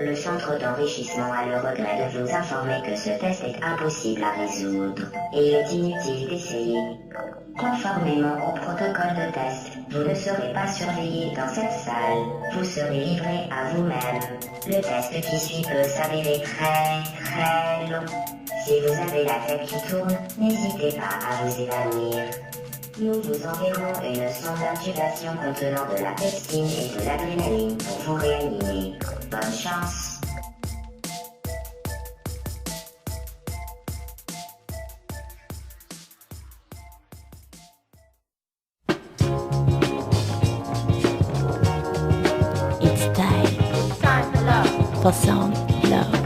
Le centre d'enrichissement a le regret de vous informer que ce test est impossible à résoudre et il est inutile d'essayer. Conformément au protocole de test, vous ne serez pas surveillé dans cette salle. Vous serez livré à vous-même. Le test qui suit peut s'avérer très long. Si vous avez la tête qui tourne, n'hésitez pas à vous évanouir. Nous vous enverrons une sonde d'intubation contenant de la pepsine et de l'adrénaline pour vous réanimer. Bonne chance. It's time for some love.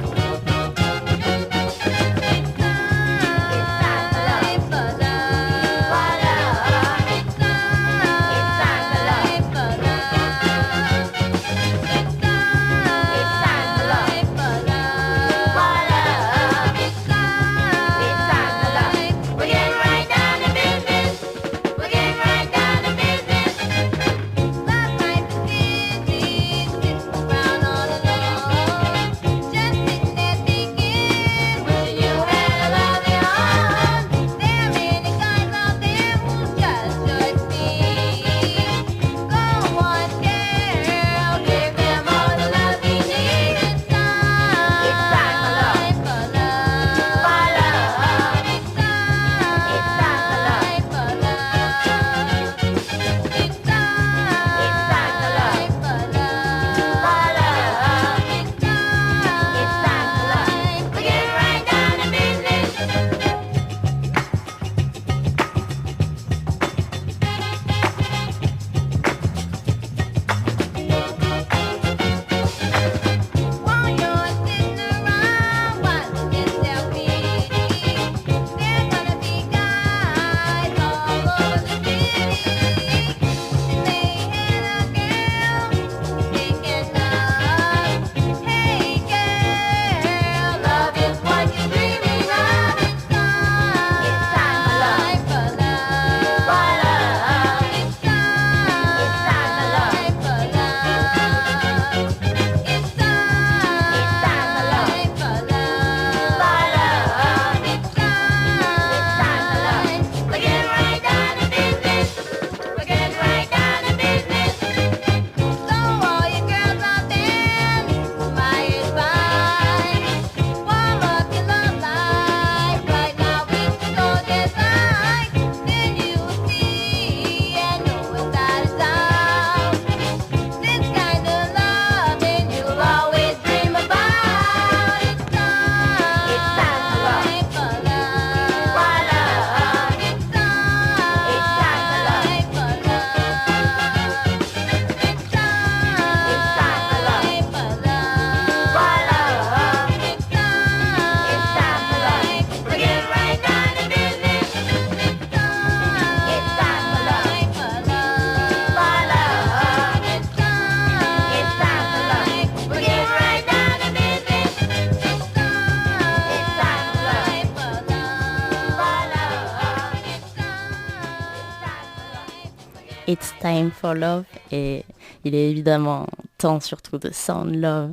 It's time for love et il est évidemment temps surtout de sound love.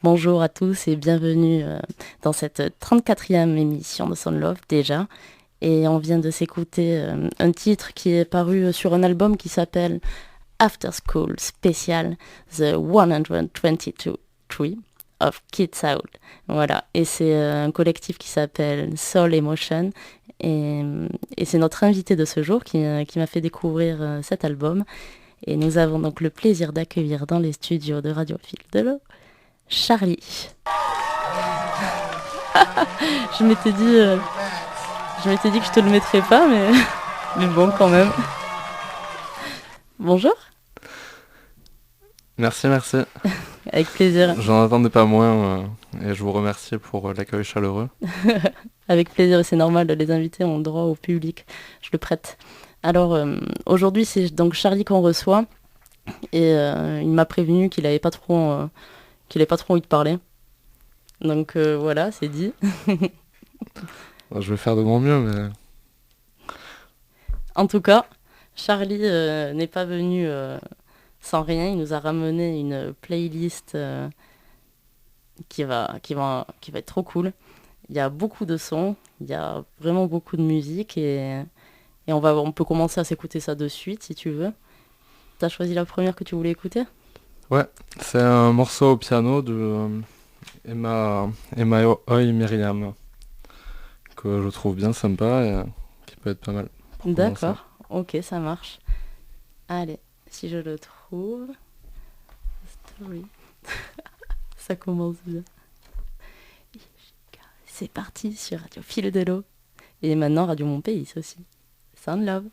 Bonjour à tous et bienvenue dans cette 34e émission de Sound Love déjà. Et on vient de s'écouter un titre qui est paru sur un album qui s'appelle After School Special, The 122 Tree of Kids Out. Voilà, et c'est un collectif qui s'appelle Soul Emotion. Et c'est notre invité de ce jour qui m'a fait découvrir cet album. Et nous avons donc le plaisir d'accueillir dans les studios de Radiophile de l'eau, Charlie. Je m'étais dit que je te le mettrais pas, mais bon, quand même. Bonjour. Merci. Avec plaisir. J'en attendais pas moins et je vous remercie pour l'accueil chaleureux. Avec plaisir, c'est normal, les invités ont droit au public, je le prête. Alors aujourd'hui c'est donc Charlie qu'on reçoit et il m'a prévenu qu'il avait pas trop envie de parler. Donc voilà, c'est dit. Je vais faire de mon mieux, mais... En tout cas, Charlie n'est pas venu sans rien, il nous a ramené une playlist qui va être trop cool. Il y a beaucoup de sons, il y a vraiment beaucoup de musique et on peut commencer à s'écouter ça de suite si tu veux. T'as choisi la première que tu voulais écouter? Ouais, c'est un morceau au piano de Emma Oi Myriam que je trouve bien sympa et qui peut être pas mal pour commencer. D'accord, ok, ça marche. Allez, si je le trouve. Story. Ça commence bien. C'est parti sur Radio Fil de l'eau. Et maintenant Radio Mon Pays aussi. Sound Love.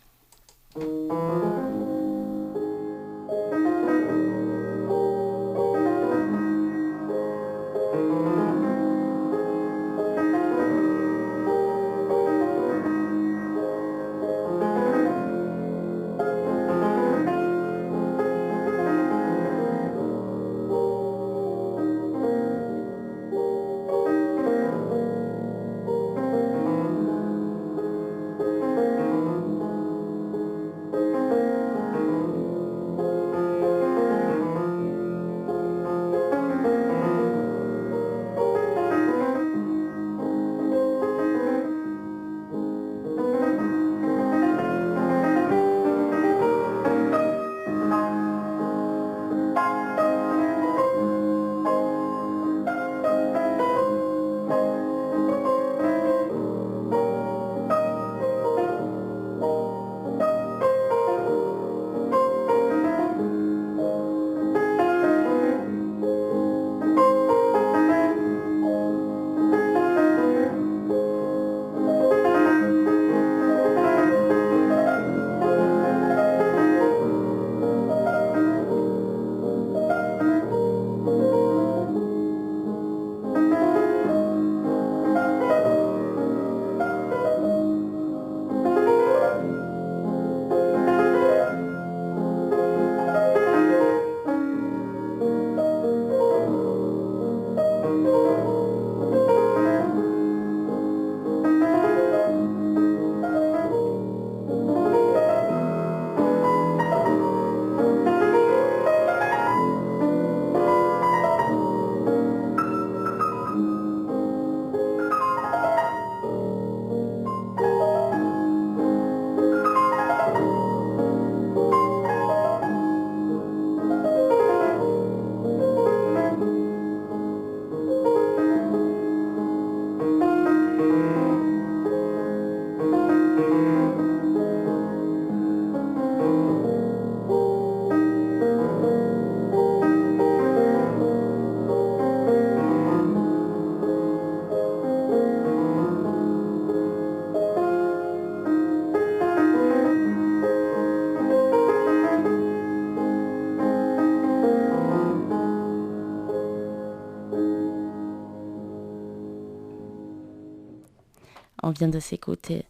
On vient de s'écouter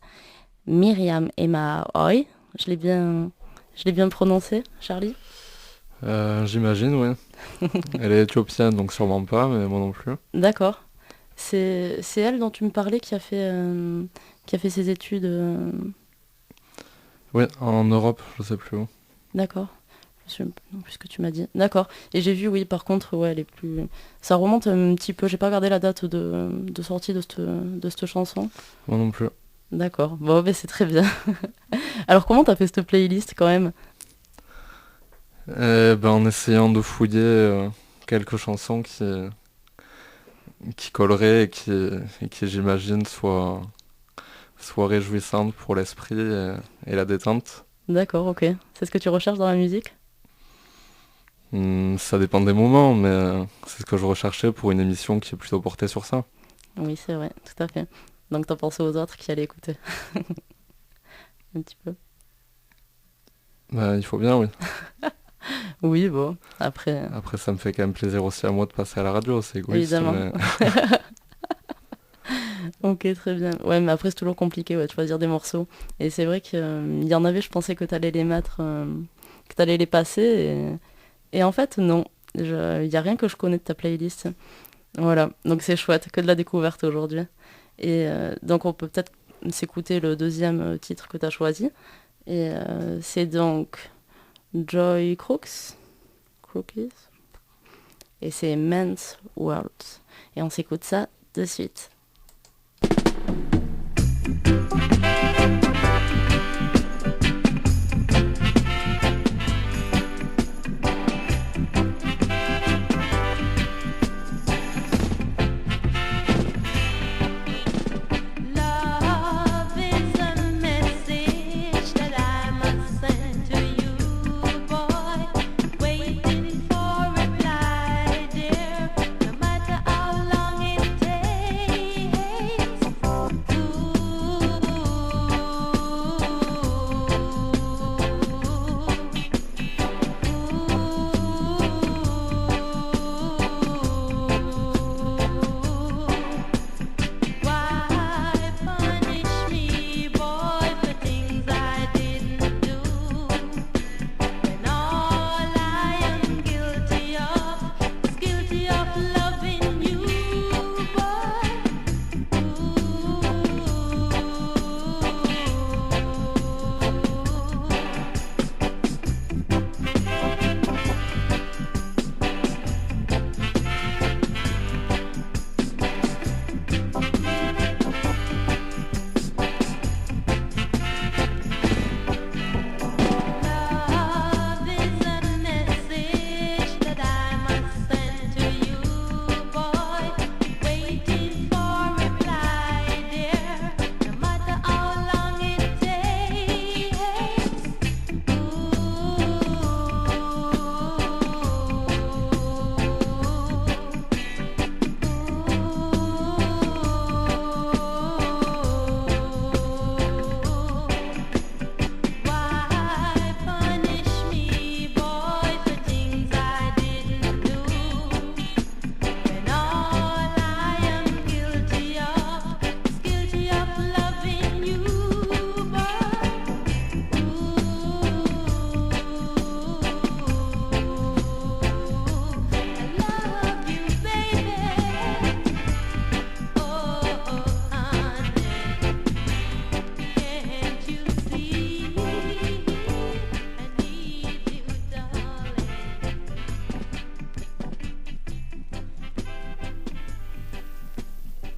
Myriam Emma Oi. Je l'ai bien prononcé, Charlie? J'imagine, oui. Elle est éthiopienne, donc sûrement pas, mais moi non plus. D'accord. C'est elle dont tu me parlais qui a fait ses études. Oui, en Europe, je sais plus où. D'accord. Je sais non plus ce que tu m'as dit. D'accord. Et j'ai vu, oui, par contre, ouais, elle est plus. Ça remonte un petit peu. J'ai pas regardé la date de sortie de cette chanson. Moi non plus. D'accord. Bon, ben c'est très bien. Alors, comment t'as fait cette playlist quand même? En essayant de fouiller quelques chansons qui colleraient et qui j'imagine, soient réjouissantes pour l'esprit et la détente. D'accord, ok. C'est ce que tu recherches dans la musique? Ça dépend des moments, mais c'est ce que je recherchais pour une émission qui est plutôt portée sur ça. Oui, c'est vrai, tout à fait. Donc t'as pensé aux autres qui allaient écouter. Un petit peu. Bah, il faut bien, oui. Oui, bon, après, Après, ça me fait quand même plaisir aussi à moi de passer à la radio, c'est égoïste. évidemment. Mais... Ok, très bien. Ouais, mais après c'est toujours compliqué, ouais, de choisir des morceaux. Et c'est vrai qu'il y en avait, je pensais que t'allais les mettre, que t'allais les passer. Et en fait, non. Il y a rien que je connais de ta playlist. Voilà, donc c'est chouette, que de la découverte aujourd'hui. Et donc on peut peut-être s'écouter le deuxième titre que t'as choisi. Et c'est donc Joy Crooks. Crookies. et c'est Men's World. Et on s'écoute ça de suite.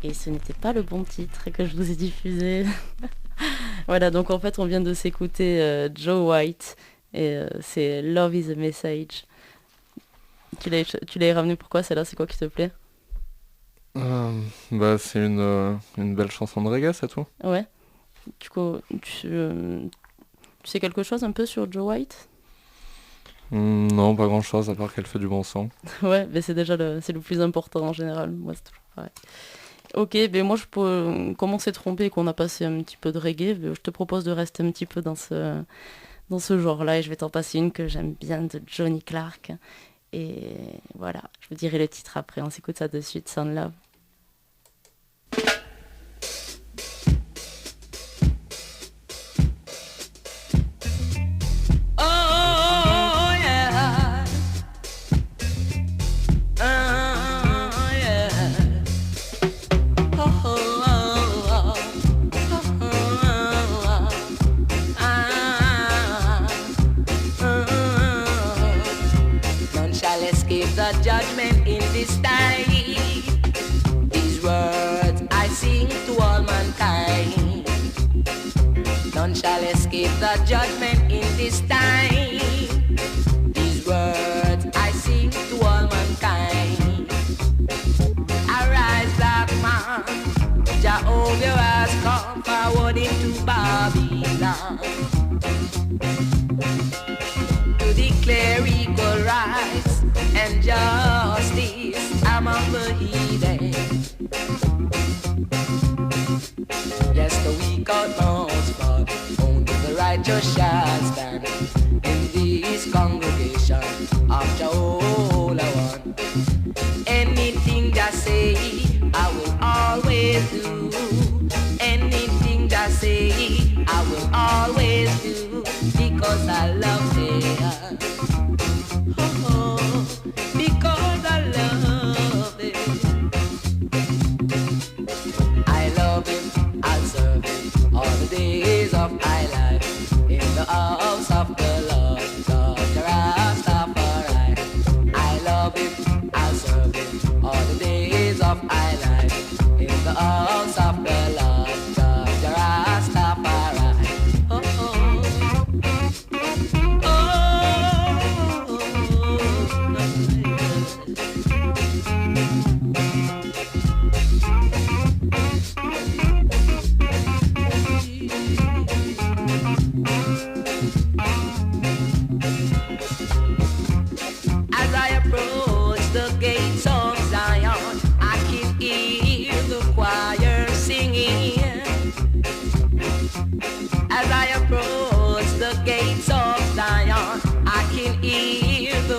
Et ce n'était pas le bon titre que je vous ai diffusé. Voilà, donc en fait on vient de s'écouter Joe White et c'est Love is a Message. Tu l'as ramené pourquoi celle-là? C'est quoi qui te plaît? C'est une belle chanson de reggae, c'est tout. Ouais. Du coup, tu sais quelque chose un peu sur Joe White? Non, pas grand-chose, à part qu'elle fait du bon son. Ouais, mais c'est déjà c'est le plus important en général. Moi, c'est toujours pareil. Ok, ben moi, comme on s'est trompé et qu'on a passé un petit peu de reggae, je te propose de rester un petit peu dans ce genre-là et je vais t'en passer une que j'aime bien de Johnny Clark. Et voilà, je vous dirai le titre après. On s'écoute ça de suite, Sound Love. Judgment in this time. These words I sing to all mankind. None shall escape the judgment in this time. These words I sing to all mankind. Arise, black man, Jehovah has come forward into Babylon to declare equal rights and justice among the heathen. Yes, the weak outlaws fall, only the righteous shall stand in this congregation of Jehovah one. Anything that say, I will always do. Anything that say, I will always do, because I love them. Because I love him. I love him, I'll serve him all the days of my life in the house of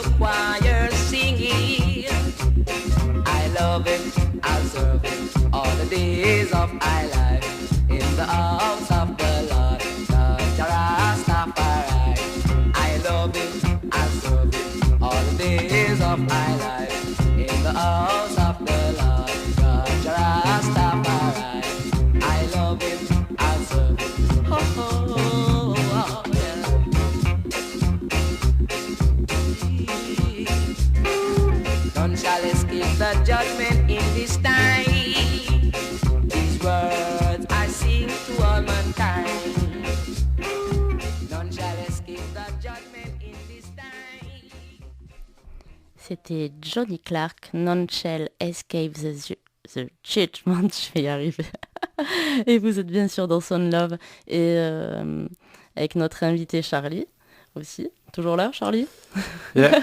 the choir singing. I love him, I'll serve him all the days of my life in the house of the Lord, the Rastafari. I love him, I'll serve him all the days of my life in the house of the Lord, the Rastafari. I love him, I'll serve him. Oh, oh, oh, oh, yeah. None shall escape the judgment in this time. These words I sing to all mankind. None shall escape the judgment in this time. C'était Johnny Clark, None Shall Escape the Judgment, je vais y arriver. Et vous êtes bien sûr dans Son Love et avec notre invité Charlie aussi. Toujours là, Charlie? Yeah.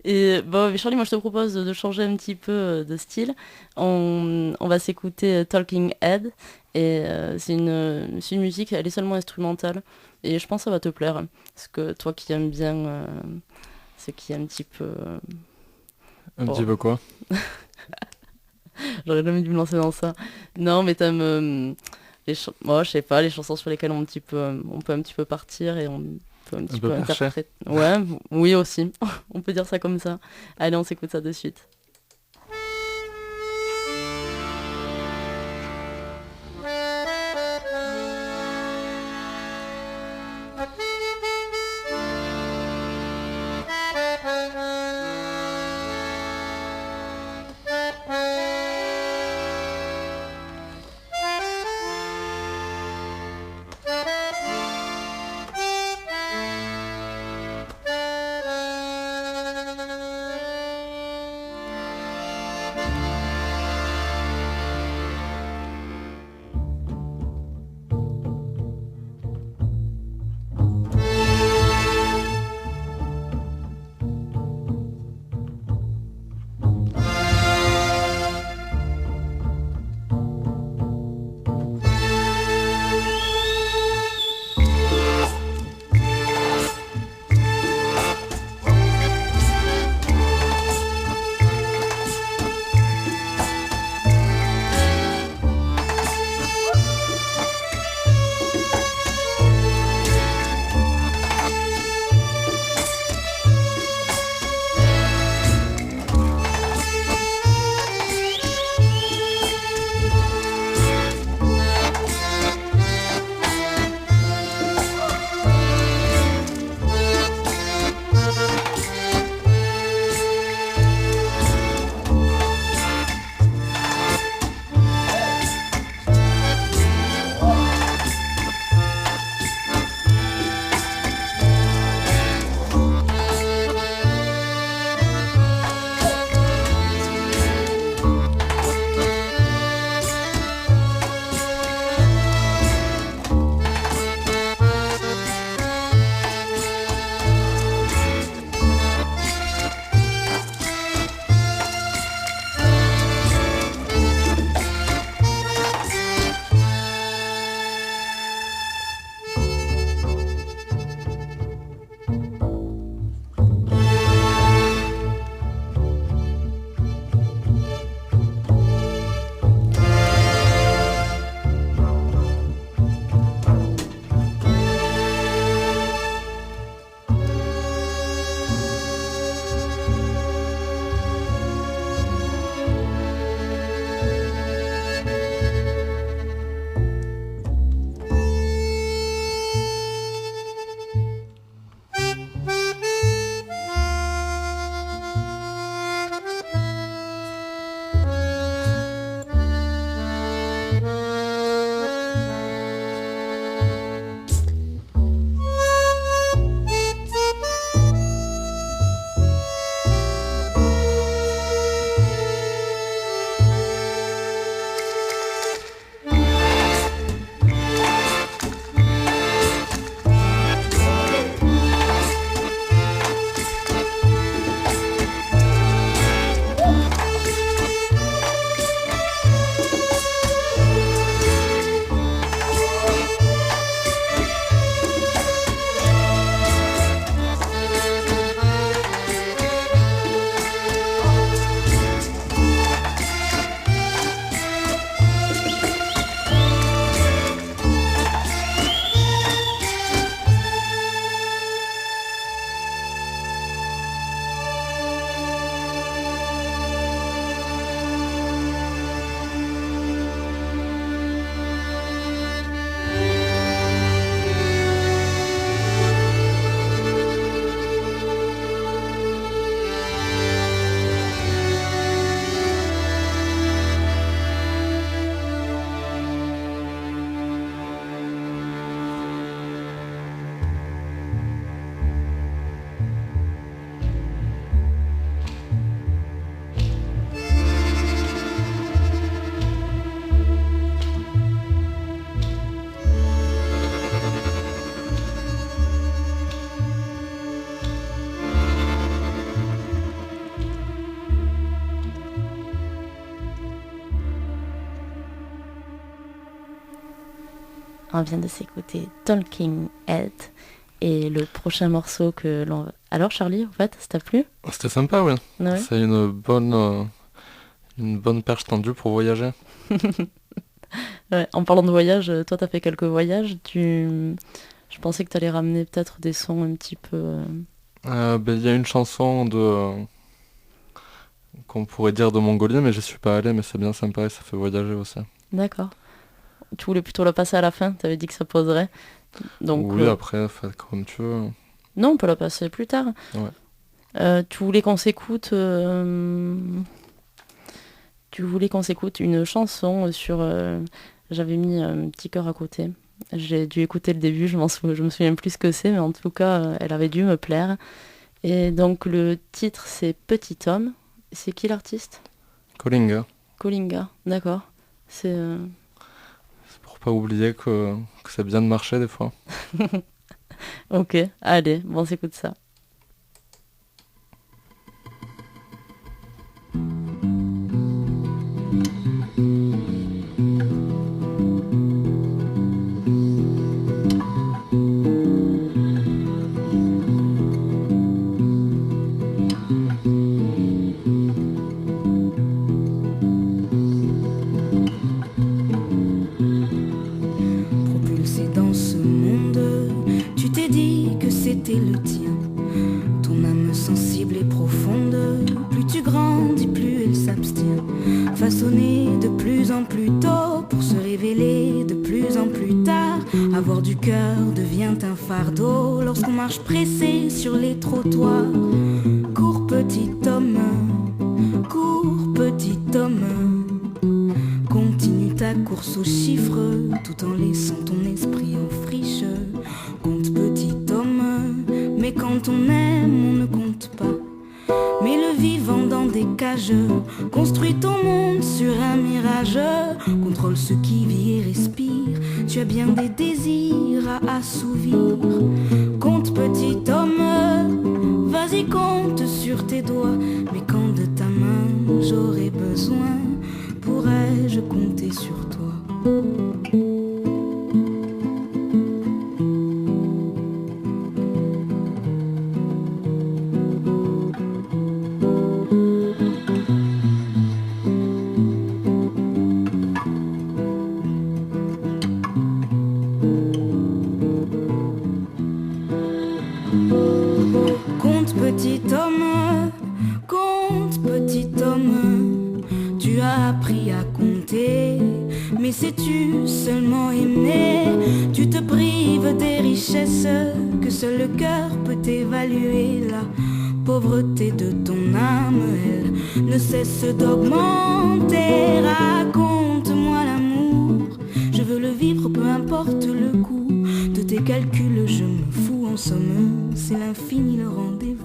Et bon, Charlie, moi je te propose de changer un petit peu de style. On va s'écouter Talking Head et c'est une musique, elle est seulement instrumentale et je pense que ça va te plaire parce que toi qui aimes bien ce qui est un petit peu... Un petit peu quoi? J'aurais jamais dû me lancer dans ça. Non, mais t'aimes moi, je sais pas, les chansons sur lesquelles on peut un petit peu partir et on peut un petit peu interpréter. Ouais, oui aussi. On peut dire ça comme ça. Allez, on s'écoute ça de suite. On vient de s'écouter Talking Head et le prochain morceau que l'on... Alors Charlie, en fait, ça t'a plu? C'était sympa, oui. Ouais. C'est une bonne perche tendue pour voyager. Ouais, en parlant de voyage, toi t'as fait quelques voyages, je pensais que t'allais ramener peut-être des sons un petit peu... Il y a une chanson qu'on pourrait dire de Mongolie, mais j'y suis pas allé, mais c'est bien sympa et ça fait voyager aussi. D'accord. Tu voulais plutôt la passer à la fin, t'avais dit que ça poserait. Donc, oui, après, fais comme tu veux. Non, on peut la passer plus tard. Ouais. Tu voulais qu'on s'écoute... Tu voulais qu'on s'écoute une chanson sur... J'avais mis un petit cœur à côté. J'ai dû écouter le début, je me souviens plus ce que c'est, mais en tout cas, elle avait dû me plaire. Et donc le titre, c'est Petit Homme. C'est qui l'artiste? Kolinga. Kolinga, d'accord. C'est pour pas oublier que c'est bien de marcher des fois. Ok, allez, bon, on s'écoute ça. C'était le tien, ton âme sensible et profonde. Plus tu grandis, plus elle s'abstient, façonnée de plus en plus tôt pour se révéler de plus en plus tard. Avoir du cœur devient un fardeau lorsqu'on marche pressé sur les trottoirs. Cours petit homme, continue ta course aux chiffres tout en laissant ton esprit en friche. Compte petit homme, mais quand on aime, on ne compte pas. Mais le vivant dans des cages, construis ton monde sur un mirage. Contrôle ce qui vit et respire, tu as bien des désirs à assouvir. Compte petit homme, vas-y compte sur tes doigts. Mais quand de ta main j'aurai besoin, pourrais-je compter sur toi? Petit homme, tu as appris à compter, mais sais-tu seulement aimer? Tu te prives des richesses que seul le cœur peut évaluer. La pauvreté de ton âme, elle ne cesse d'augmenter. Raconte-moi l'amour, je veux le vivre, peu importe le coût. De tes calculs, je me fous, en somme, c'est l'infini le rendez-vous.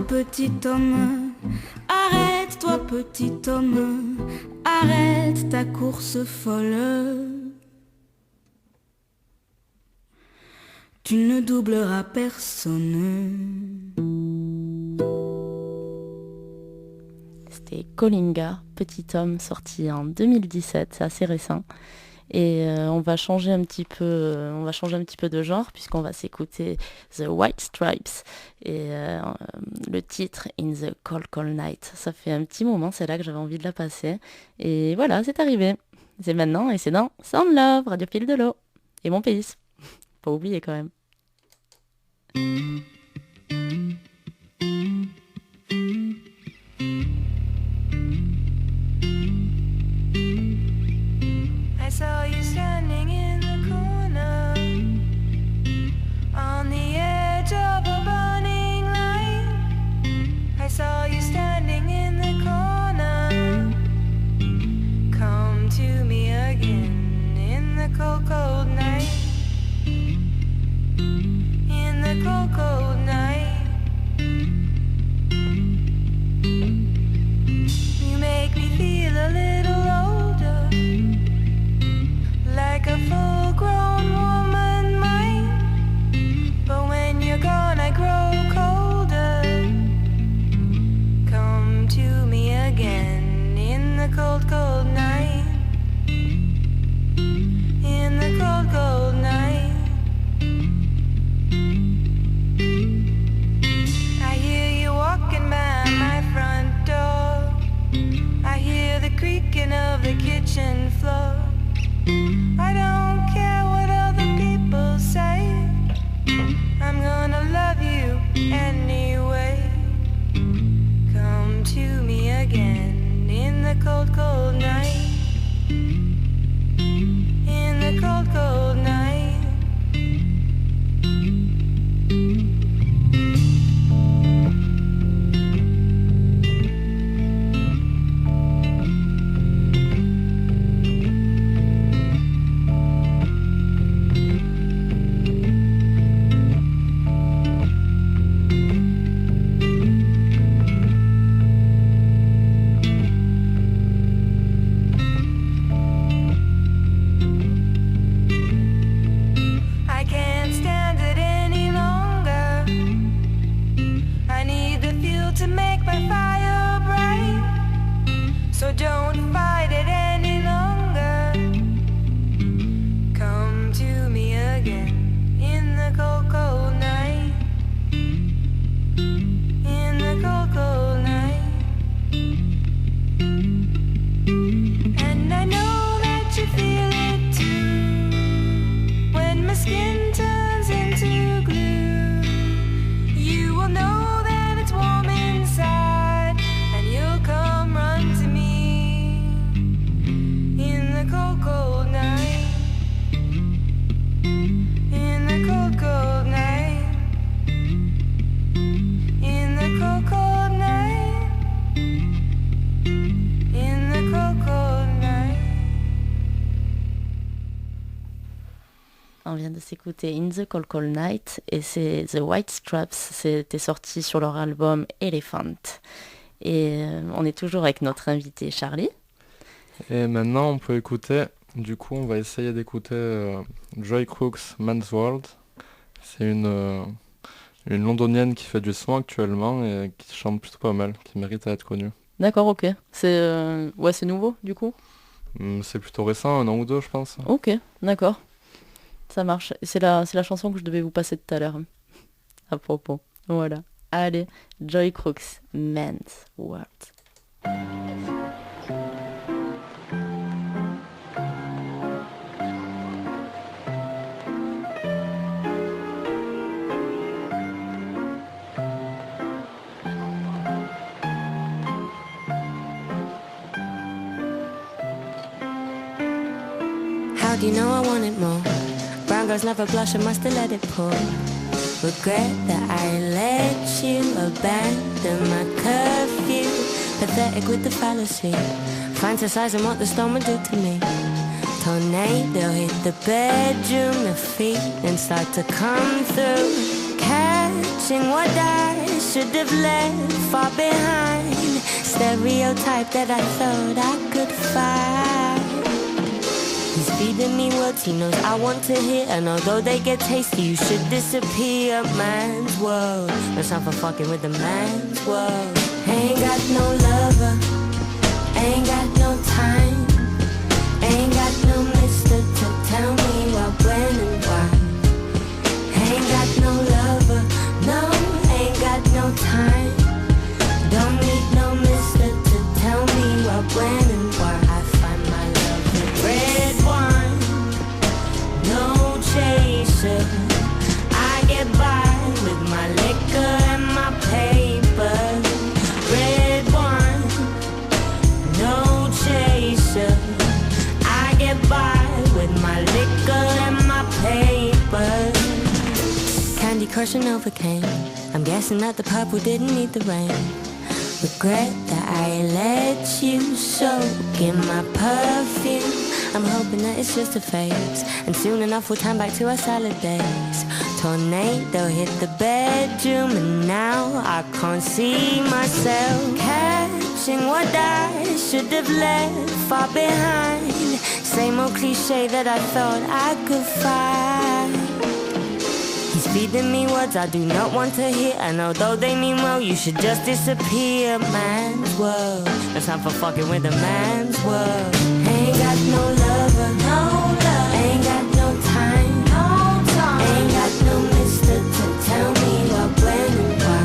Petit homme, arrête-toi petit homme, arrête ta course folle. Tu ne doubleras personne. C'était Kolinga, Petit Homme, sorti en 2017, c'est assez récent. Et on va changer un petit peu de genre puisqu'on va s'écouter The White Stripes et le titre In the Cold Cold Night. Ça fait un petit moment, c'est là que j'avais envie de la passer. Et voilà, c'est arrivé. C'est maintenant et c'est dans Sound Love, Radio Fil de l'eau. Et mon pays. Pas oublier quand même. I saw you standing in the corner on the edge of a burning light. I saw you standing in the corner. Come to me again in the cold, cold night. In the cold, cold night. like a full-grown woman might. But when you're gone, I grow colder. Come to me again in the cold, cold night. In the cold, cold night. I hear you walking by my front door. I hear the creaking of the kitchen floor. I don't care what other people say. I'm gonna love you anyway. Come to me again in the cold, cold night. In the cold, cold night. Don't fight it any longer. Come to me again in the cold, cold night. In the cold, cold night. And I know that you feel it too. When my skin turns into glue, you will know that it's warm inside, and you'll come run to me. Cold, cold night. In the cold, cold night. In the cold, cold night. In the cold, cold night. On vient de s'écouter In the Cold Cold Night et c'est The White Straps, c'était sorti sur leur album Elephant. Et on est toujours avec notre invité Charlie. Et maintenant, on peut écouter, du coup, on va essayer d'écouter Joy Crook's Man's World. C'est une londonienne qui fait du son actuellement et qui chante plutôt pas mal, qui mérite à être connue. D'accord, ok. C'est c'est nouveau, du coup? C'est plutôt récent, 1 an ou 2, je pense. Ok, d'accord. Ça marche. C'est la chanson que je devais vous passer tout à l'heure. À propos. Voilà. Allez, Joy Crook's Man's World. How do you know I wanted more? Brown girls never blush, I must have let it pour. Regret that I let you abandon my curfew. Pathetic with the fallacy, fantasizing what the storm would do to me. Tornado hit the bedroom, the feelings start to come through. Catching what I should have left far behind. Stereotype that I thought I could find. He's feeding me words he knows I want to hear, and although they get tasty, you should disappear. Man's world, no time for fucking with the man's world. Ain't got no lover, ain't got no time, ain't got no mister to tell me what, when and why. Ain't got no lover, no, ain't got no time. Don't need no mister to tell me what, when and why. I find my love with red wine, no chaser. I get by with my liquor and my paper. Red wine, no chaser. I get by with my liquor and my paper. Candy Crush and Novocaine, I'm guessing that the purple didn't need the rain. Regret that I let you soak in my perfume. I'm hoping that it's just a phase, and soon enough we'll turn back to our salad days. Tornado hit the bedroom, and now I can't see myself catching what I should have left far behind. Same old cliche that I thought I could find. He's feeding me words I do not want to hear, and although they mean well, you should just disappear. Man's world, it's time for fucking with a man's world. Ain't got no lover, no love. Ain't got no time, no time. Ain't got no mister to tell me what, when, and why.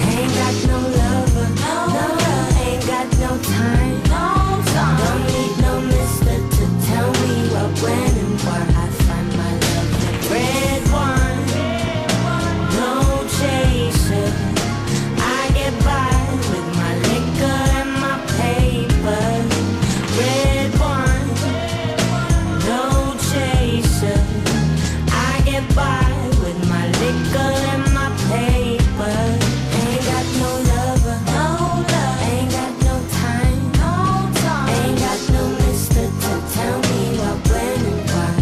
Ain't got no lover, no love. Ain't got no time, no time. Don't need no mister to tell me what, when, and why. I find my love in red wine, no chaser. I get by with my liquor and my paper. Red wine, no chaser. I get by with my liquor and my paper. Ain't got no lover, no love. Ain't got no time, no time. Ain't got no mister to tell me what, when, and why.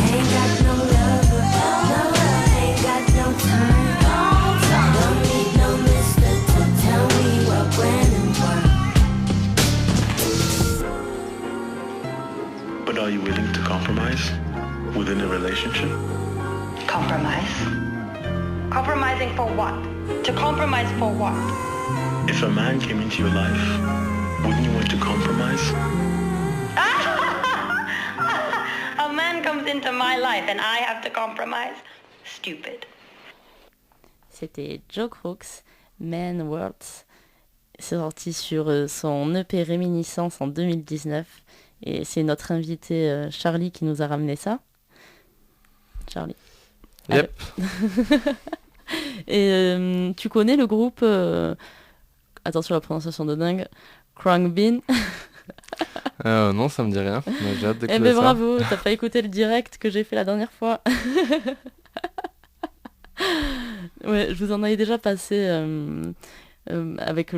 Ain't got no lover, no love. Ain't got no time, no time. Don't need no mister to tell me what, when, and why. But are you willing to compromise within a relationship? Compromise? Compromising for what? To compromise for what? If a man came into your life, wouldn't you want to compromise? A man comes into my life and I have to compromise? Stupid. C'était Joe Crooks, Man Worlds. C'est sorti sur son EP Réminiscence en 2019. Et c'est notre invité Charlie qui nous a ramené ça. Charlie. Yep. Et tu connais le groupe, attention la prononciation de dingue, Krang Bin. Non, ça me dit rien. Mais j'ai hâte d'écouter Eh ben ça. bravo, t'as pas écouté le direct que j'ai fait la dernière fois. Ouais, je vous en avais déjà passé avec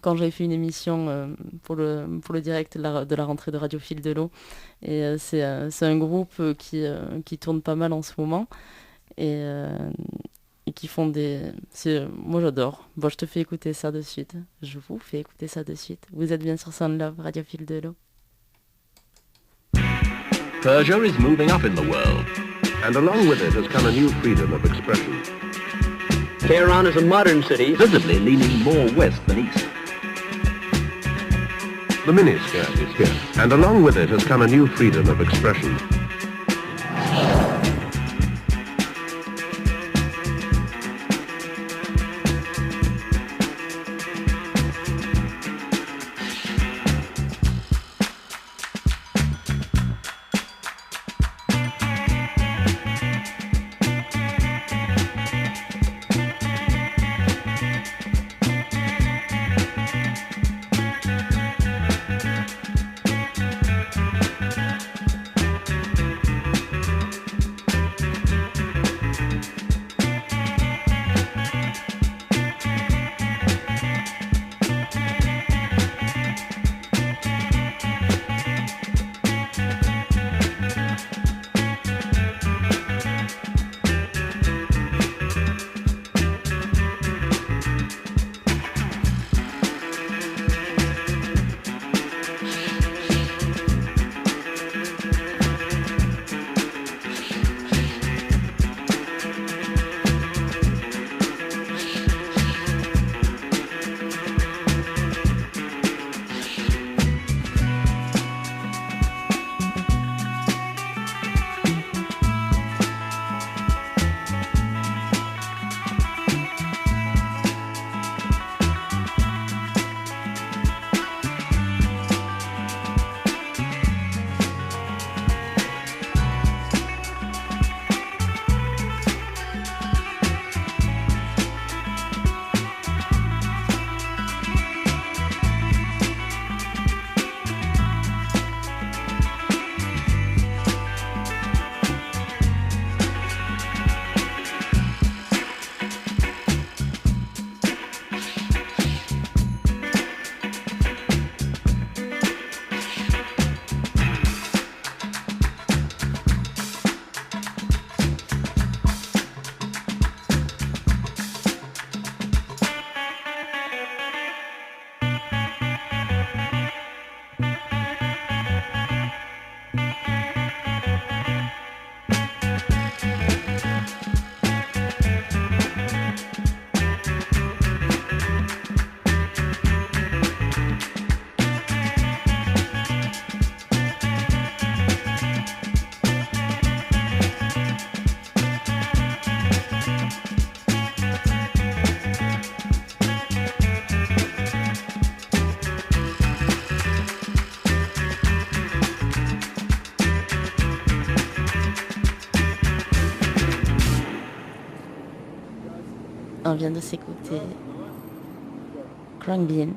quand j'avais fait une émission pour le direct de la rentrée de Radio Fil de l'eau. Et c'est un groupe qui tourne pas mal en ce moment et qui font moi j'adore. Bon, je te fais écouter ça de suite. Je vous fais écouter ça de suite. Vous êtes bien sur Sound Love, Radio Fil de l'eau. Persia is moving up in the world, and along with it has come a new freedom of expression. Tehran is a modern city, Visibly leaning more west than east. The miniskirt is here, and along with it has come a new freedom of expression. On vient de s'écouter Krung Bin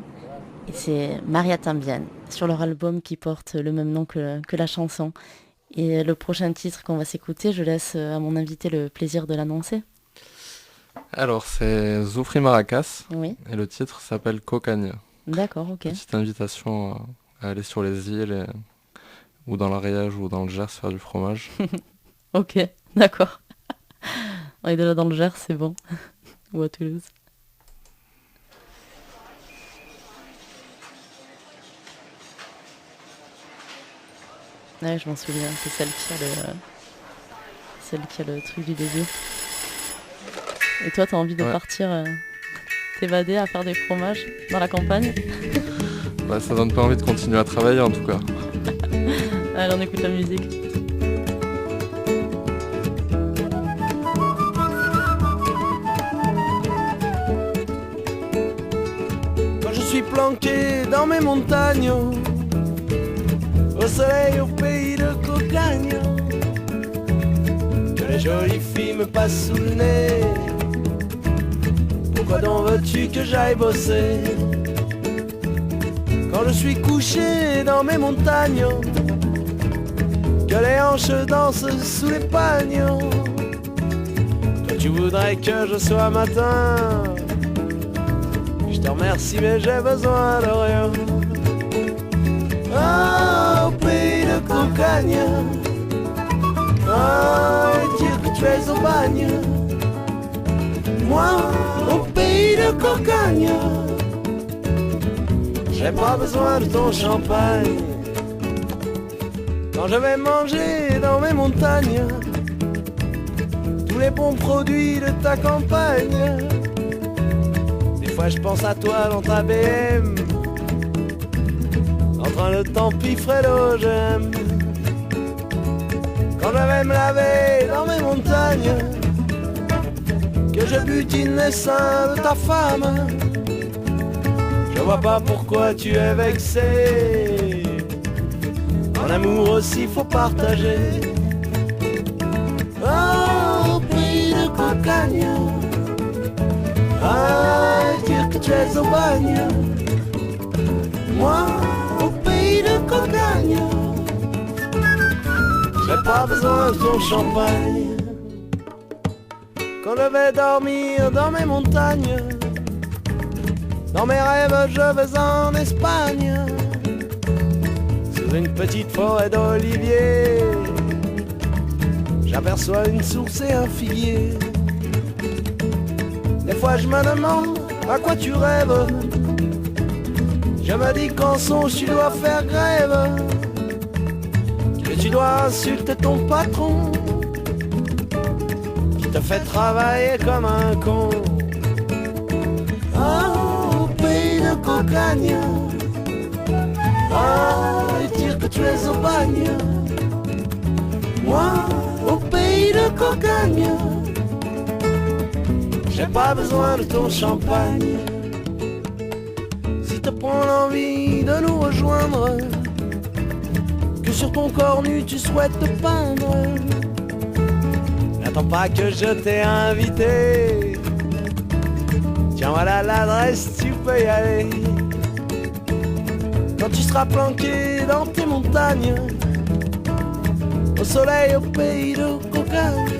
et c'est Maria Tambien sur leur album qui porte le même nom que la chanson. Et le prochain titre qu'on va s'écouter, je laisse à mon invité le plaisir de l'annoncer. Alors c'est Zoufri Maracas, oui. Et le titre s'appelle Cocagne. D'accord, ok. Petite invitation à aller sur les îles ou dans l'Ariège ou dans le Gers faire du fromage. Ok, d'accord. On est déjà dans le Gers, c'est bon. Ou à Toulouse. Ouais, je m'en souviens, c'est celle qui a le truc du début. Et toi, t'as envie de partir t'évader à faire des fromages dans la campagne? Bah, ça donne pas envie de continuer à travailler en tout cas. Allez, on écoute la musique. Quand je suis planqué dans mes montagnes, au soleil, au pays de Cocagne, que les jolies filles me passent sous le nez, pourquoi donc veux-tu que j'aille bosser? Quand je suis couché dans mes montagnes, que les hanches dansent sous les pagnes, toi tu voudrais que je sois matin. Je te remercie mais j'ai besoin de rien. Ah, au pays de Cocagne, ah, dire que tu es au bagne. Moi, au pays de Cocagne, j'ai pas besoin de ton champagne. Quand je vais manger dans mes montagnes tous les bons produits de ta campagne, des fois je pense à toi dans ta BM, en train de t'empiffrer l'OGM. Quand je vais me laver dans mes montagnes, que je butine les seins de ta femme, je vois pas pourquoi tu es vexé. En amour aussi faut partager. Oh, au pays de Cocagne, ah, dire que tu es au bagne. Moi, au pays de Cocagne, j'ai pas besoin de ton champagne. Quand je vais dormir dans mes montagnes, dans mes rêves je vais en Espagne, sous une petite forêt d'oliviers, j'aperçois une source et un figuier. Des fois je me demande à quoi tu rêves. Je me dis qu'en songe tu dois faire grève, que tu dois insulter ton patron, qui te fait travailler comme un con. Oh, au pays de Cocagne, oh, et dire que tu es au bagne. Moi, au pays de Cocagne, j'ai pas besoin de ton champagne. Si te prend l'envie de nous rejoindre, que sur ton corps nu tu souhaites te peindre, n'attends pas que je t'ai invité. Tiens, voilà l'adresse, tu peux y aller. Quand tu seras planqué dans tes montagnes, au soleil, au pays de Cocagne,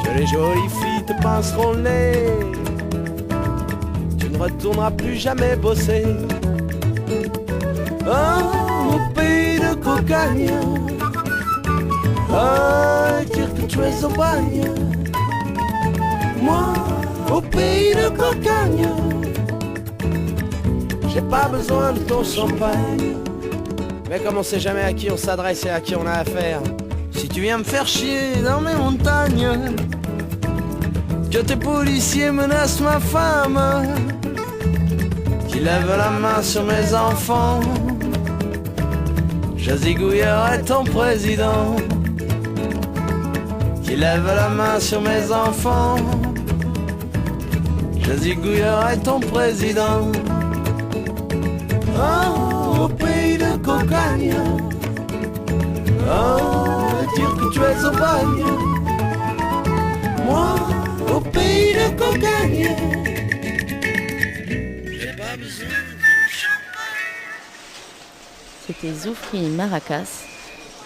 que les jolies filles te pinceront le nez, tu ne retourneras plus jamais bosser. Oh, au pays de Cocagne, oh, dire que tu es au bagne. Moi, au pays de Cocagne, j'ai pas besoin de ton champagne. Mais comme on sait jamais à qui on s'adresse et à qui on a affaire, si tu viens me faire chier dans mes montagnes, que tes policiers menacent ma femme, qu'ils lèvent la main sur mes enfants, je zigouillerai ton président. Qu'ils lèvent la main sur mes enfants, je zigouillerai ton président. Oh, au pays de Cocagne, oh, dire que tu es au bagne. Moi, au pays gagner. J'ai pas besoin de champagne. C'était Zoufri Maracas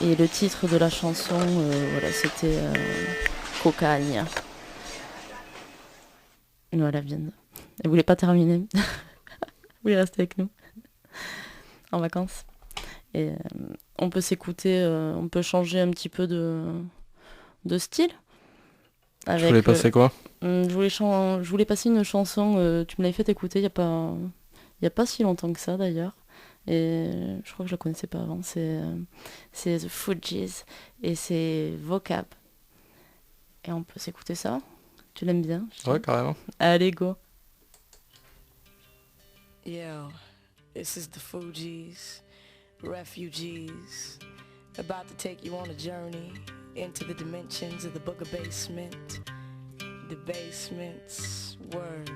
et le titre de la chanson, voilà, c'était Cocagne. Voilà, bien. Elle voulait pas terminer. Elle voulait rester avec nous en vacances. Et on peut s'écouter, on peut changer un petit peu de style. Avec, tu voulais passer quoi? Je voulais passer une chanson, tu me l'avais fait écouter il y a pas si longtemps que ça d'ailleurs. Et je crois que je la connaissais pas avant. C'est The Fugees et c'est Vocab. Et on peut s'écouter ça. Tu l'aimes bien? Ouais, carrément. Allez, go. Yo, this is the Fugees, refugees, about to take you on a journey into the dimensions of the Booger Basement, the basement's word.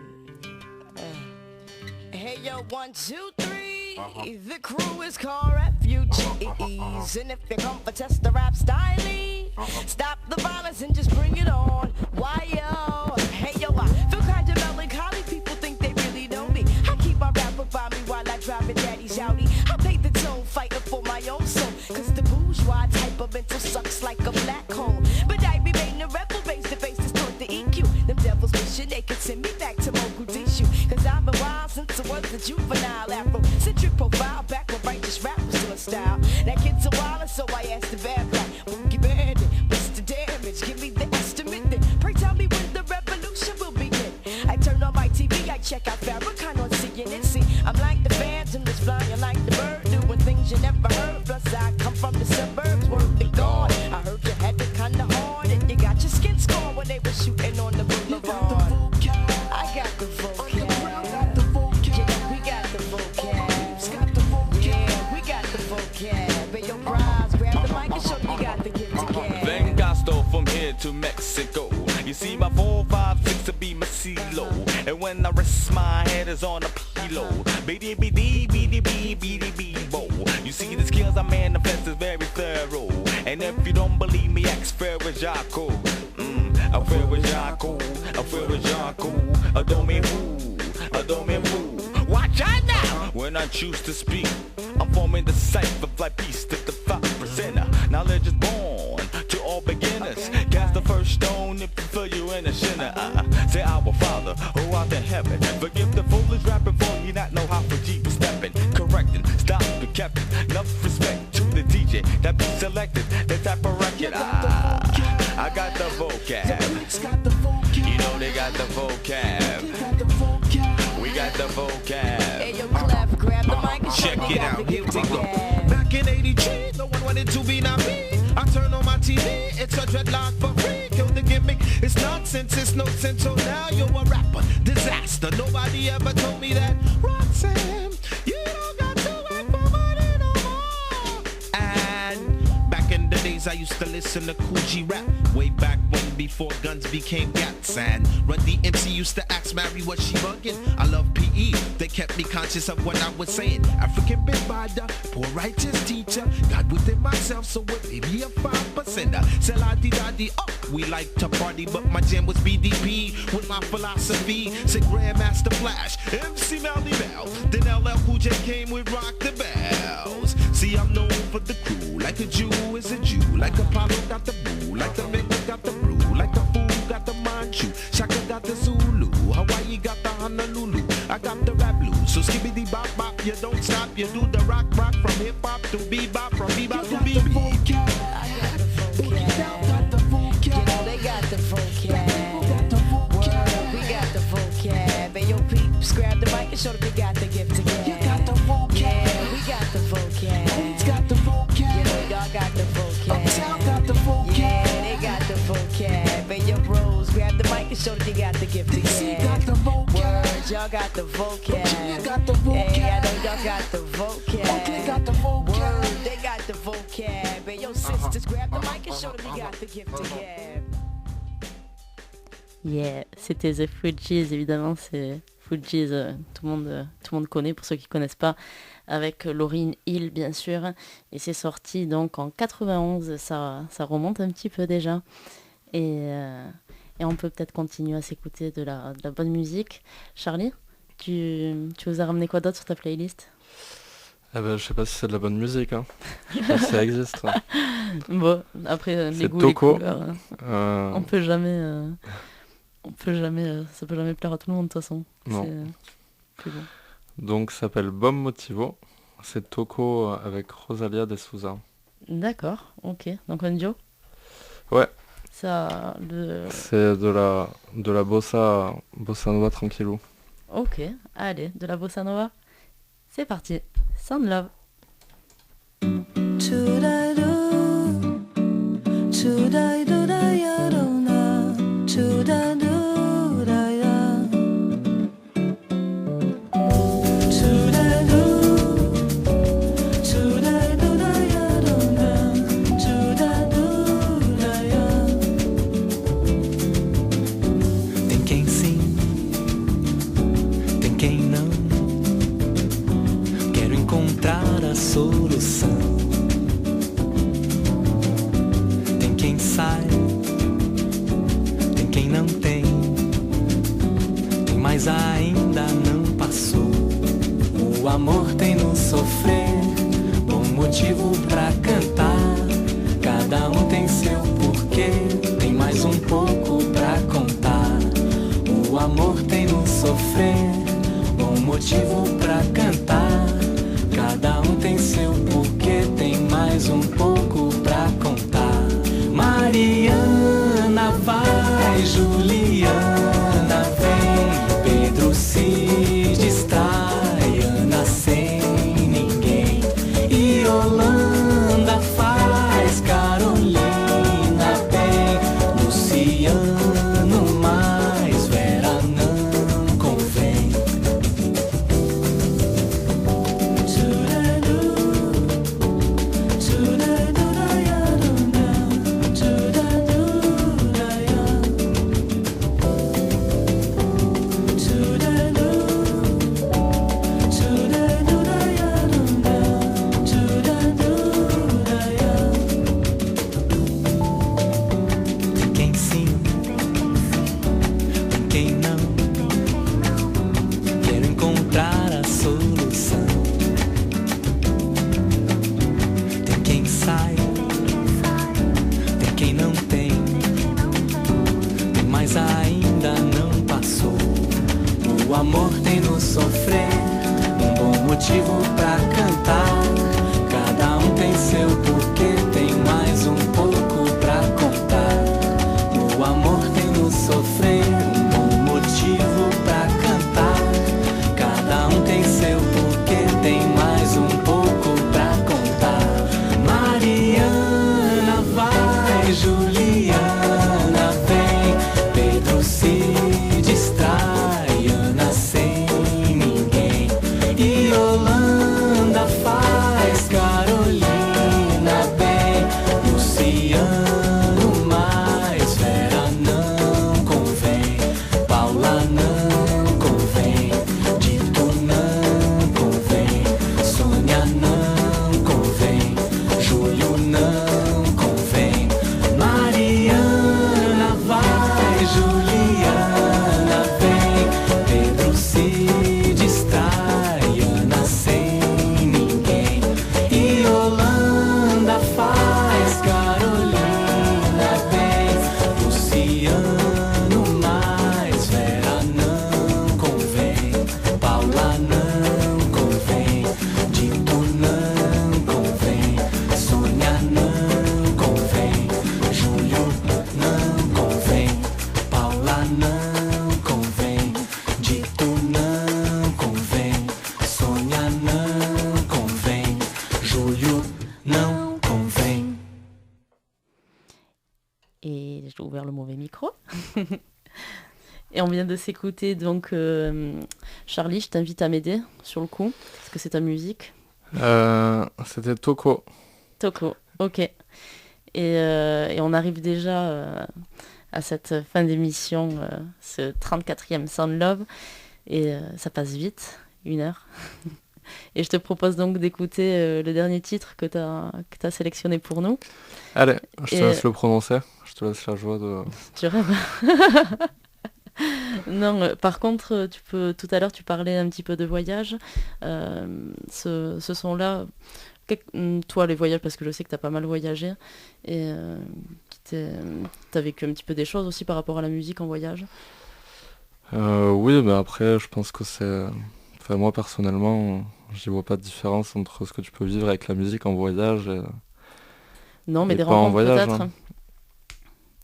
Hey yo, 1, 2, 3, the crew is called refugees, and if you come for test the rap style, stop the violence and just bring it on. Why yo, hey yo, I feel kind of melancholy, people think they really know me. I keep my rapper by me while I drive a daddy's Audi. I paid the toll fighting for my own soul, cause the bourgeois type of mental sucks like a black hole. But I remain a rebel, face to face toward the EQ. Them devils wishing they could send me back to Mogadishu, cause I've been wild since I was a juvenile. Afro-centric profile, back when righteous rap was still a style. That kid's a wilder, so I asked the bad black, Boogie Bandit, what's the damage? Give me the estimate then. Pray tell me when the revolution will begin. I turn on my TV, I check out Farrakhan on CNN. See, I'm like the phantom that's flying like the bird, doing things you never heard. Plus I come from the suburbs, word to God. I heard you had it kinda hard, and you got your skin scorn when they were shooting on the boulevard. I got the vocab. Yeah, we got the vocab. Yeah, we got the vocab. But your prize, grab the mic and show you got the gift to gab. Then I stole from here to Mexico. You see my 4, 5, 6 to be my CeeLo. And when I rest my head is on a pillow. B-D-B-D-B-D-B-B-D-B-Bo. You see the skills I manifest is very thorough. And if you don't believe me, ask Ferrajaco. I Ferrajaco, I Ferrajaco. Adore me who. Watch out now! When I choose to speak, I'm forming the cipher like peace to the 5%er. Knowledge is born to all beginners. Cast the first stone if you feel you in a sinner. Say our Father, who art in heaven. Forgive the foolish rapper for you not know how for G was stepping. Correcting, stop the captain. Enough respect to the DJ that be selected. The type of record. I got the vocab. You know they got the vocab. We got the vocab. Hey yo, Clef, grab the mic and check it out. Here we go. Back in 83, no one wanted to be not me. I turn on my TV, it's a dreadlock for free. Kill the gimmick, it's nonsense, it's no sense. So now you're a rapper, disaster. Nobody ever told me that. Roxanne, you don't got to work for money no more. And back in the days I used to listen to Kool G rap. Way back when before guns became gats. And Run DMC used to ask Mary was she bugging. I love PE, they kept me conscious of what I was saying. African big rider, poor righteous teacher. God within myself, so it may be a 5%er. Say la di da di, oh, we like to party, but my jam was BDP with my philosophy. Say Grandmaster Flash, MC Melly Bell. Then LL Cool J came with Rock the Bells. See, I'm known for the crew, like a Jew is a Jew. Like Apollo got the boo, like the Maker got the brew. Like the fool got the Manchu, Shaka got the Zulu. Hawaii got the Honolulu, I got the rap blues. So skibbity bop bop, you don't stop. You do the rock from hip hop to bebop, from bebop to bebop. I got the vocab. You know they got the vocab. Word, we got the vocab. Hey yo peeps, grab the mic and show them we got the gift to give. You got the vocab. Yeah, we got the vocab. It's got the vocab. You know y'all got the vocab. Uptown got the vocab. Yeah, they got the vocab. Hey yo bros, grab the mic and show them you got the gift to give. Got the vocab. Word, y'all got the vocab. You got the vocab. Hey, I know y'all got the vocab. They got the vocab. Word, they got the vocab. Hey yo sisters, grab the mic and show them you got the gift to give. Yeah, c'était The Fugees, évidemment, c'est Fugees, tout le monde connaît, pour ceux qui ne connaissent pas, avec Lauryn Hill, bien sûr, et c'est sorti donc en 91, ça remonte un petit peu déjà, et Et on peut peut-être continuer à s'écouter de la bonne musique. Charlie, tu nous as ramené quoi d'autre sur ta playlist? Je sais pas si c'est de la bonne musique, hein. Je sais pas si ça existe. Ouais. Bon, après, les C'est goûts, Toko. les couleurs, on peut jamais... ça peut jamais plaire à tout le monde, de toute façon. Non. C'est bon. Donc ça s'appelle Bom Motivo. C'est Toko avec Rosalia de Souza. D'accord, ok. Donc un duo? Ouais. Ça, C'est de la bossa nova tranquillou. Ok, allez, de la bossa nova. C'est parti. Sound Love. Tem quem sim, tem quem não. Quero encontrar a solução. Tem quem sai, tem quem não tem. Tem mais ainda não passou. O amor tem no sofrer bom motivo pra cantar. Cada um tem seu porquê, tem mais um pouco pra contar. O amor tem no sofrer bom motivo pra cantar. Cada um tem seu porquê, tem mais um pouco pra contar. Mariana vai, Juliana vem, Pedro se distrai, Ana sem ninguém. E Yolanda faz, Carolina bem, Luciano mais, Vera não convém. Tem quem sim, tem quem não. Quero encontrar a solução. Tem quem sai, tem quem não tem. Tem mais ainda não passou. O amor tem no sofrer um bom motivo pra cantar. Cada um tem seu porquê, tem mais um pouco pra contar. O amor tem no sofrer um bom motivo pra cantar. Cada um tem seu porquê, tem mais um pouco pra contar. Mariana vai, Juliana vem, Pedro se distrai, Ana sem ninguém. E Yolanda faz, Carolina bem, Luciano mais, Vera não convém, Paula não convém, Dito não convém, Sônia não convém, Júlio não convém. Mariana vai, Juliana vem, Pedro se distrai, Ana sem ninguém. E Yolanda faz, Carolina bem, Luciano mais, Vera não convém, Paula não convém, Dito não convém, Sônia não convém, Júlio não convém, Paula não convém, Dito não convém, Sônia não convém, Júlio não convém. Et j'ai ouvert le mauvais micro. Et on vient de s'écouter, donc Charlie, je t'invite à m'aider sur le coup, parce que c'est ta musique. C'était Toko. Toko, ok. Et on arrive déjà à cette fin d'émission, ce 34e Sound Love, et ça passe vite, 1 heure. Et je te propose donc d'écouter le dernier titre que tu as sélectionné pour nous. Allez, je te laisse le prononcer. Je te laisse la joie de... Tu rêves. Non, par contre, tout à l'heure, tu parlais un petit peu de voyage. Ce son-là, toi, les voyages, parce que je sais que tu as pas mal voyagé, et tu as vécu un petit peu des choses aussi par rapport à la musique en voyage. Oui, mais après, je pense que c'est... Enfin, moi, personnellement, j'y vois pas de différence entre ce que tu peux vivre avec la musique en voyage et... Non, mais et des pas en rencontres voyage, peut-être. hein.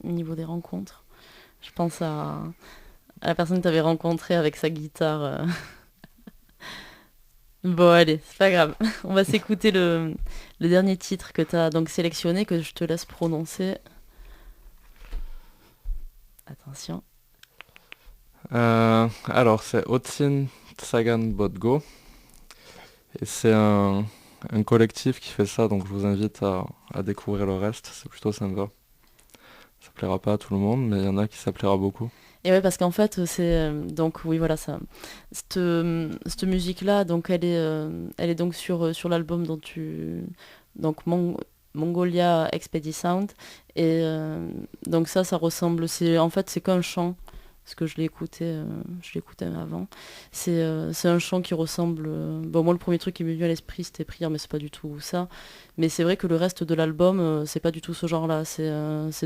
Au niveau des rencontres. Je pense à la personne que tu avais rencontrée avec sa guitare. Bon, allez, c'est pas grave. On va s'écouter le dernier titre que tu as donc sélectionné, que je te laisse prononcer. Attention. Alors, c'est Otsin Tsagan Bodgo. Et c'est un collectif qui fait ça, donc je vous invite à découvrir le reste. C'est plutôt sympa. Ça plaira pas à tout le monde, mais il y en a qui ça plaira beaucoup. Et ouais, parce qu'en fait, c'est donc oui, voilà ça. Cette musique-là, donc elle est donc sur l'album donc Mongolia Expedi Sound, et donc ça ressemble, c'est qu'un chant, parce que je l'ai écouté avant. C'est un chant qui ressemble. Bon, moi le premier truc qui m'est venu à l'esprit c'était Prière, mais c'est pas du tout ça. Mais c'est vrai que le reste de l'album, c'est pas du tout ce genre-là. C'est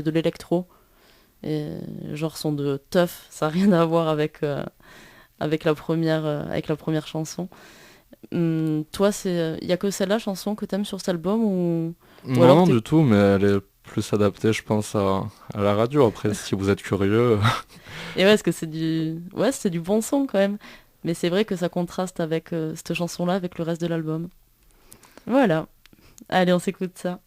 de l'électro. Et genre son de tough, ça n'a rien à voir avec la première chanson. Toi, il y a que celle-là chanson que t'aimes sur cet album ou Non, alors du tout, mais elle est plus adaptée, je pense, à la radio. Après, si vous êtes curieux. Et ouais, parce que c'est du bon son quand même. Mais c'est vrai que ça contraste avec cette chanson-là, avec le reste de l'album. Voilà. Allez, on s'écoute ça.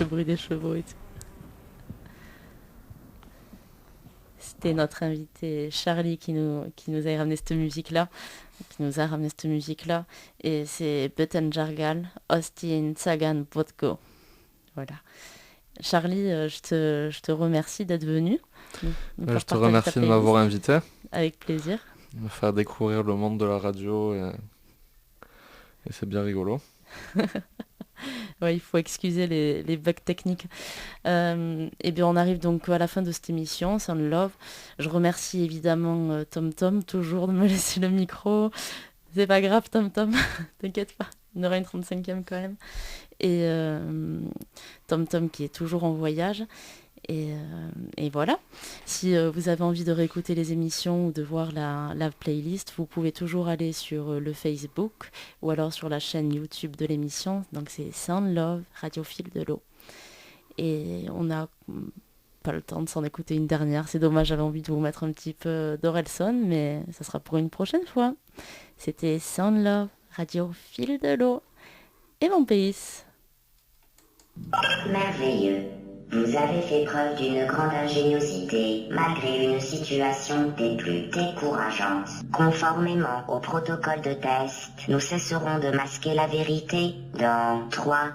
le bruit des chevaux et tout. C'était notre invité Charlie qui nous a ramené cette musique-là. Et c'est Button Jargal, Austin Sagan Vodko. Voilà. Charlie, je te remercie d'être venu. Je te remercie de m'avoir invité. Avec plaisir. Me faire découvrir le monde de la radio et c'est bien rigolo. Ouais, il faut excuser les bugs techniques. Et bien on arrive donc à la fin de cette émission, Sound Love. Je remercie évidemment TomTom, toujours de me laisser le micro. C'est pas grave TomTom, t'inquiète pas, il y en aura une 35e quand même. Et TomTom qui est toujours en voyage. Et voilà, si vous avez envie de réécouter les émissions ou de voir la playlist, vous pouvez toujours aller sur le Facebook ou alors sur la chaîne YouTube de l'émission. Donc c'est Sound Love, Radio Fil de l'eau. Et on n'a pas le temps de s'en écouter une dernière. C'est dommage, j'avais envie de vous mettre un petit peu d'Orelson, mais ça sera pour une prochaine fois. C'était Sound Love, Radio Fil de l'eau. Et mon pays. Merveilleux. Vous avez fait preuve d'une grande ingéniosité, malgré une situation des plus décourageantes. Conformément au protocole de test, nous cesserons de masquer la vérité dans 3,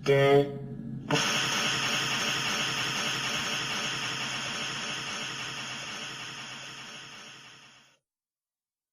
2...